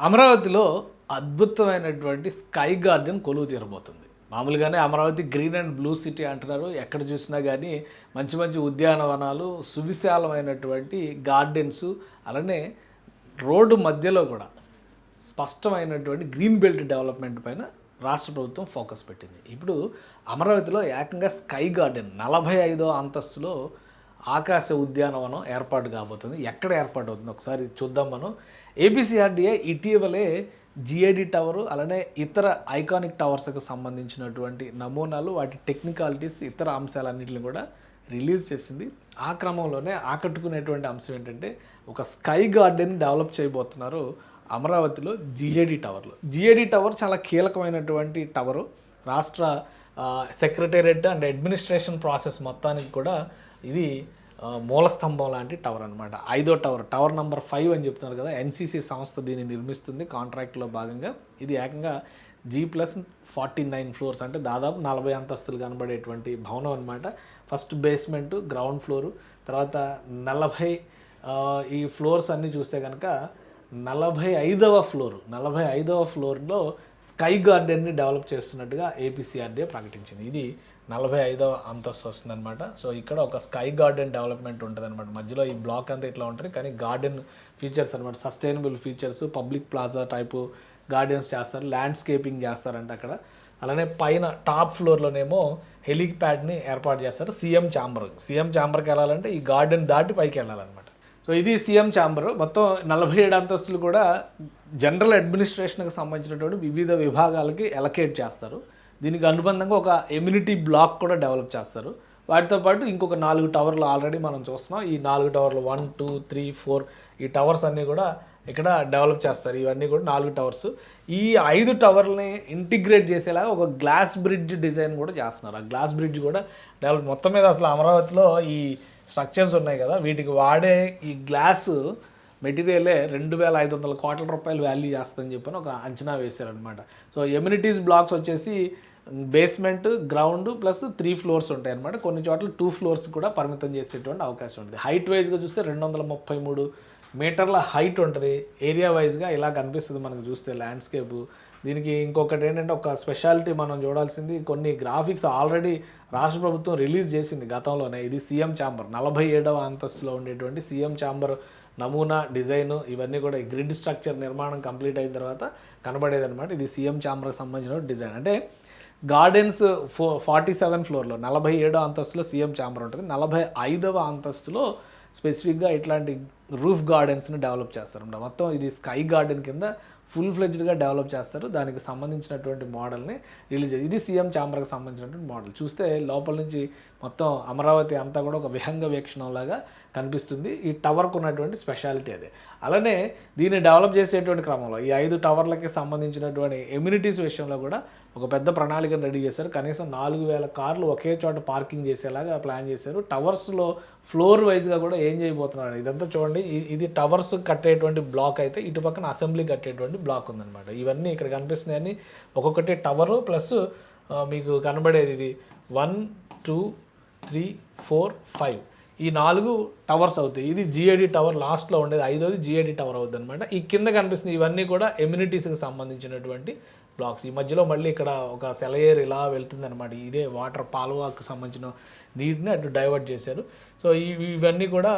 అమరావతిలో అద్భుతమైనటువంటి sky garden కొలువు తీరబోతుంది. మామూలుగానే Amaravati green and blue city అంటున్నారు. ఎక్కడ చూసినా కానీ మంచి మంచి ఉద్యానవనాలు, సువిశాలమైనటువంటి గార్డెన్స్, అలానే రోడ్డు మధ్యలో కూడా స్పష్టమైనటువంటి గ్రీన్ బెల్ట్ డెవలప్మెంట్ పైన రాష్ట్ర ప్రభుత్వం ఫోకస్ పెట్టింది. ఇప్పుడు అమరావతిలో ఏకంగా స్కై గార్డెన్ 45వ అంతస్తులో ఆకాశ ఉద్యానవనం ఏర్పాటు కాబోతుంది. ఎక్కడ ఏర్పాటు అవుతుంది ఒకసారి చూద్దాం మనం. ఏపీసీఆర్డీఏ ఇటీవలే జిఐడి టవరు, అలానే ఇతర ఐకానిక్ టవర్స్కి సంబంధించినటువంటి నమూనాలు, వాటి టెక్నికాలిటీస్, ఇతర అంశాలన్నింటిని కూడా రిలీజ్ చేసింది. ఆ క్రమంలోనే ఆకట్టుకునేటువంటి అంశం ఏంటంటే ఒక స్కై గార్డెన్ డెవలప్ చేయబోతున్నారు అమరావతిలో జిఐడి టవర్లో. జిఐడి టవర్ చాలా కీలకమైనటువంటి టవరు. రాష్ట్ర సెక్రటేరియట్ అండ్ అడ్మినిస్ట్రేషన్ ప్రాసెస్ మొత్తానికి కూడా ఇది మూలస్తంభం లాంటి టవర్ అనమాట. 5వ టవర్ నెంబర్ 5 అని చెప్తున్నారు కదా. ఎన్సీసీ సంస్థ దీన్ని నిర్మిస్తుంది కాంట్రాక్ట్లో భాగంగా. ఇది ఏకంగా G+49 ఫ్లోర్స్, అంటే దాదాపు 40 అంతస్తులు కనబడేటువంటి భవనం అనమాట. ఫస్ట్ బేస్మెంటు, గ్రౌండ్ ఫ్లోరు, తర్వాత 40 ఈ ఫ్లోర్స్ అన్నీ చూస్తే కనుక 45వ ఫ్లోర్లో స్కై గార్డెన్ని డెవలప్ చేస్తున్నట్టుగా ఏపీసీఆర్డీఏ ప్రకటించింది. ఇది 45వ అంతస్తు వస్తుందన్నమాట. సో ఇక్కడ ఒక స్కై గార్డెన్ డెవలప్మెంట్ ఉంటుంది అనమాట. మధ్యలో ఈ బ్లాక్ అంతా ఇట్లా ఉంటుంది, కానీ గార్డెన్ ఫీచర్స్ అనమాట, sustainable features, public plaza type gardens చేస్తారు, ల్యాండ్స్కేపింగ్ చేస్తారంట అక్కడ. అలానే పైన టాప్ ఫ్లోర్లోనేమో హెలిప్యాడ్ని ఏర్పాటు చేస్తారు. సీఎం ఛాంబర్కి వెళ్ళాలంటే ఈ గార్డెన్ దాటి పైకి వెళ్ళాలన్నమాట. సో ఇది సీఎం ఛాంబర్. మొత్తం 47 అంతస్తులు కూడా జనరల్ అడ్మినిస్ట్రేషన్కి సంబంధించినటువంటి వివిధ విభాగాలకి ఎలకేట్ చేస్తారు. దీనికి అనుబంధంగా ఒక ఎమ్యూనిటీ బ్లాక్ కూడా డెవలప్ చేస్తారు. వాటితో పాటు ఇంకొక 4 టవర్లు ఆల్రెడీ మనం చూస్తున్నాం. ఈ 4 టవర్లు 1, 2, 3, 4 ఈ టవర్స్ అన్నీ కూడా ఇక్కడ డెవలప్ చేస్తారు. ఇవన్నీ కూడా 4 టవర్స్. ఈ 5 టవర్లని ఇంటిగ్రేట్ చేసేలాగా ఒక గ్లాస్ బ్రిడ్జ్ డిజైన్ కూడా చేస్తున్నారు. ఆ గ్లాస్ బ్రిడ్జ్ కూడా డెవలప్. మొత్తం మీద అసలు అమరావతిలో ఈ స్ట్రక్చర్స్ ఉన్నాయి కదా, వీటికి వాడే ఈ గ్లాసు మెటీరియలే 2,500 కోట్ల రూపాయలు వాల్యూ చేస్తుందని చెప్పని ఒక అంచనా వేశారనమాట. సో ఎమ్యూనిటీస్ బ్లాక్స్ వచ్చేసి బేస్మెంట్, గ్రౌండ్ ప్లస్ 3 ఫ్లోర్స్ ఉంటాయి అనమాట. కొన్ని చోట్ల 2 ఫ్లోర్స్ కూడా పరిమితం చేసేటువంటి అవకాశం ఉంటుంది. హైట్ వైజ్గా చూస్తే 233 మీటర్ల హైట్ ఉంటుంది. ఏరియా వైజ్గా ఇలా కనిపిస్తుంది మనకు చూస్తే ల్యాండ్స్కేపు. దీనికి ఇంకొకటి ఏంటంటే ఒక స్పెషాలిటీ మనం చూడాల్సింది, కొన్ని గ్రాఫిక్స్ ఆల్రెడీ రాష్ట్ర ప్రభుత్వం రిలీజ్ చేసింది గతంలోనే. ఇది సీఎం ఛాంబర్ 47వ అంతస్తులో ఉండేటువంటి సీఎం ఛాంబర్ నమూనా, డిజైను, ఇవన్నీ కూడా గ్రిడ్ స్ట్రక్చర్ నిర్మాణం కంప్లీట్ అయిన తర్వాత కనబడేదన్నమాట. ఇది సీఎం ఛాంబర్కి సంబంధించిన డిజైన్. అంటే గార్డెన్స్ 47 ఫ్లోర్లో 47వ అంతస్తులో సీఎం ఛాంబర్ ఉంటుంది. 45వ అంతస్తులో స్పెసిఫిక్గా ఇట్లాంటి రూఫ్ గార్డెన్స్ని డెవలప్ చేస్తారన్నమాట. మొత్తం ఇది స్కై గార్డెన్ కింద ఫుల్ ఫ్లెడ్జ్డ్గా డెవలప్ చేస్తారు. దానికి సంబంధించినటువంటి మోడల్ని రిలీజ్ ఇది సీఎం ఛాంబర్కి సంబంధించినటువంటి మోడల్. చూస్తే లోపల నుంచి మొత్తం అమరావతి అంతా కూడా ఒక విహంగ వీక్షణంలాగా కనిపిస్తుంది. ఈ టవర్కు ఉన్నటువంటి స్పెషాలిటీ అదే. అలానే దీన్ని డెవలప్ చేసేటువంటి క్రమంలో ఈ 5 టవర్లకి సంబంధించినటువంటి ఎమ్యూనిటీస్ విషయంలో కూడా ఒక పెద్ద ప్రణాళికను రెడీ చేశారు. కనీసం 4,000 కార్లు ఒకే చోట పార్కింగ్ చేసేలాగా ప్లాన్ చేశారు. టవర్స్లో ఫ్లోర్ వైజ్గా కూడా ఏం చేయబోతున్నారు ఇదంతా చూడండి. ఇది టవర్స్ కట్టేటువంటి బ్లాక్ అయితే, ఇటు పక్కన అసెంబ్లీ కట్టేటువంటి బ్లాక్ ఉందన్నమాట. ఇవన్నీ ఇక్కడ కనిపిస్తున్నాయని ఒక్కొక్కటి టవరు ప్లస్ మీకు కనబడేది ఇది 1, 2, 3, 4, 5 ఈ 4 టవర్స్ అవుతాయి. ఇది జిఐడి టవర్ లాస్ట్లో ఉండేది, 5వది జిఐడి టవర్ అవుతుంది అనమాట. ఈ కింద కనిపిస్తుంది ఇవన్నీ కూడా ఎమ్యూనిటీస్కి సంబంధించినటువంటి బ్లాక్స్. ఈ మధ్యలో మళ్ళీ ఇక్కడ ఒక సెలయేర్ ఇలా వెళ్తుంది అనమాట. ఇదే వాటర్ పాల్వాకు సంబంధించిన నీటిని అటు డైవర్ట్ చేశారు. సో ఇవన్నీ కూడా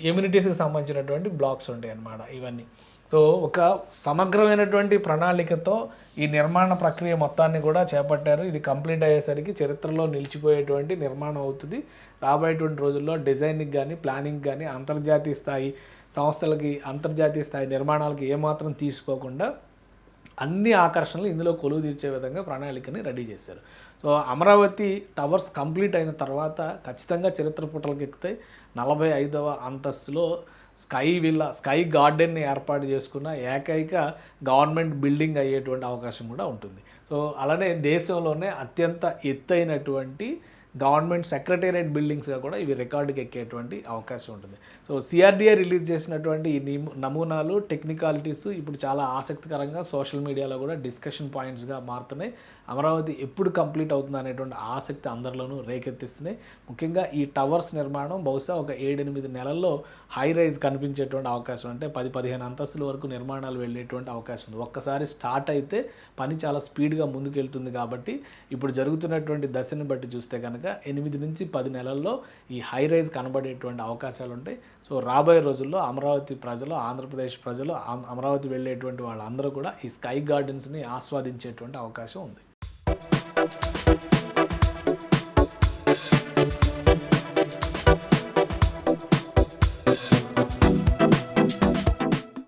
ఎమ్యూనిటీస్కి సంబంధించినటువంటి బ్లాక్స్ ఉంటాయి అన్నమాట ఇవన్నీ. సో ఒక సమగ్రమైనటువంటి ప్రణాళికతో ఈ నిర్మాణ ప్రక్రియ మొత్తాన్ని కూడా చేపట్టారు. ఇది కంప్లీట్ అయ్యేసరికి చరిత్రలో నిలిచిపోయేటువంటి నిర్మాణం అవుతుంది. రాబోయేటువంటి రోజుల్లో డిజైన్కి కానీ, ప్లానింగ్ కానీ అంతర్జాతీయ స్థాయి సంస్థలకి, అంతర్జాతీయ స్థాయి నిర్మాణాలకి ఏమాత్రం తీసుకోకుండా అన్ని ఆకర్షణలు ఇందులో కొలువు తీర్చే విధంగా ప్రణాళికని రెడీ చేశారు. సో అమరావతి టవర్స్ కంప్లీట్ అయిన తర్వాత ఖచ్చితంగా చరిత్ర పుటలకు ఎక్కుతాయి. 45వ అంతస్తులో స్కై గార్డెన్ని ఏర్పాటు చేసుకున్న ఏకైక గవర్నమెంట్ బిల్డింగ్ అయ్యేటువంటి అవకాశం కూడా ఉంటుంది. సో అలానే దేశంలోనే అత్యంత ఎత్తైనటువంటి గవర్నమెంట్ సెక్రటేరియట్ బిల్డింగ్స్గా కూడా ఇవి రికార్డుకి ఎక్కేటువంటి అవకాశం ఉంటుంది. సో సిఆర్డీఏ రిలీజ్ చేసినటువంటి ఈ నమూనాలు టెక్నికాలిటీస్ ఇప్పుడు చాలా ఆసక్తికరంగా సోషల్ మీడియాలో కూడా డిస్కషన్ పాయింట్స్గా మారుతున్నాయి. అమరావతి ఎప్పుడు కంప్లీట్ అవుతుంది అనేటువంటి ఆసక్తి అందరిలోనూ రేకెత్తిస్తున్నాయి. ముఖ్యంగా ఈ టవర్స్ నిర్మాణం బహుశా ఒక 7-8 నెలల్లో హై రైజ్ కనిపించేటువంటి అవకాశం, అంటే 10-15 అంతస్తుల వరకు నిర్మాణాలు వెళ్ళేటువంటి అవకాశం ఉంది. ఒక్కసారి స్టార్ట్ అయితే పని చాలా స్పీడ్గా ముందుకెళ్తుంది. కాబట్టి ఇప్పుడు జరుగుతున్నటువంటి దశని బట్టి చూస్తే కనుక 8-10 నెలల్లో ఈ హై రైజ్ కనబడేటువంటి అవకాశాలు ఉంటాయి. సో రాబోయే రోజుల్లో అమరావతి ప్రజలు, ఆంధ్రప్రదేశ్ ప్రజలు, అమరావతి వెళ్ళేటువంటి వాళ్ళందరూ కూడా ఈ స్కై గార్డెన్స్ని ఆస్వాదించేటువంటి అవకాశం ఉంది.